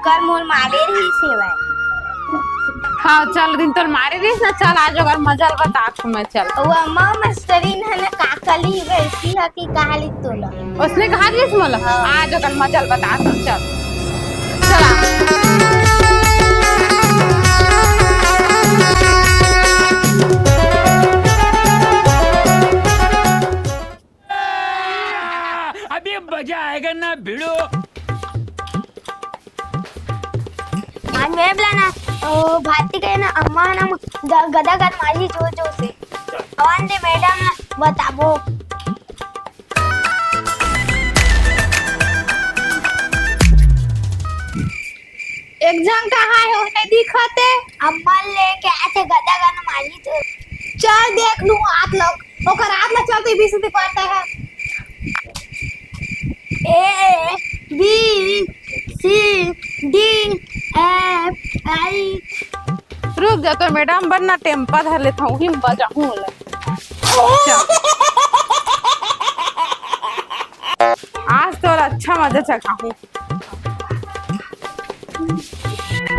ओकर मोर मारे रही सेवा। हाँ चल दिन तो मारे रहीस ना, चल आज अगर मजल बता मैं चल। वो अम्मा मस्तरीन है ना काकली वैसी है कि कहाली तोला उसने कहा रहीस मला आज अगर मजल बता चल चला। अभी मजा आएगा ना भिड़ो। आज मैं बोला भारती के ना अम्मा ना गदा गद मारी जोर जोर से अवन दे मैडम ना बताबो। एग्जाम कहाँ है उन्हें दिखाते अम्मा लेके आते गदा गद मारी तो चल देख लूं आप लोग ओकर हाथ में चलते बीसी पड़ता है। A B C D F I. रुक जा तो मैडम बनना टेम्पा धर लेता हूँ हिम बजाऊं आज तो अच्छा मजा चखाऊं।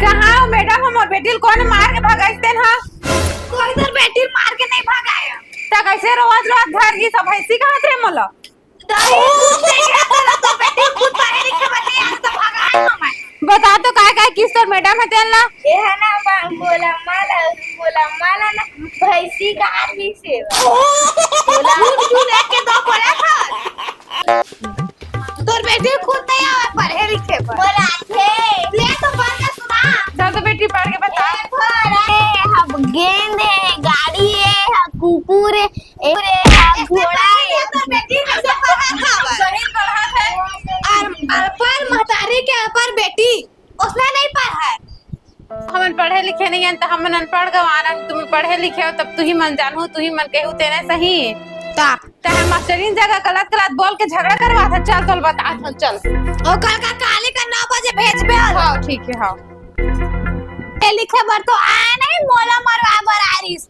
कहाँ हो मैडम हम बेटी कौन मार के भगाइते ना कोई इधर बेटी मार के नहीं भगाया ता कैसे रोज रोज घर की सब ऐसी कहाँ थे मला तो बेटी खुद बाहर लिखे बने आज तो भगाया मैं बता तो काय किस तो मैडम है तेला ये है ना बोला माला ना भैंसी का आदमी से बोला तू लेके दो पड़ा था तोर बेटी खुद नहीं आवे पढ़े लिखे पर बोला थे ले तो पढ़ के सुना चल तो बेटी पढ़ के बता। हम गेंद है गाड़ी है कुकुर है घोड़ा है। तो बेटी कैसे पढ़ा था सही पढ़ा है और पर महतारी के पर बेटी उसने नहीं पढ़ा है। हम पढ़े लिखे नहीं हैं तो हम अनपढ़ गवाना तुम पढ़े लिखे हो तब तू ही मन जानू तू ही मन कहू तेने सही ता हम मास्टरीन जगह गलत गलत बोल के झगड़ा करवा था। चल चल बता चल और कल का काले का 9 बजे भेज बे। हां ठीक है हां लिखे बर तो आया नहीं मोला मरवा बर आरिस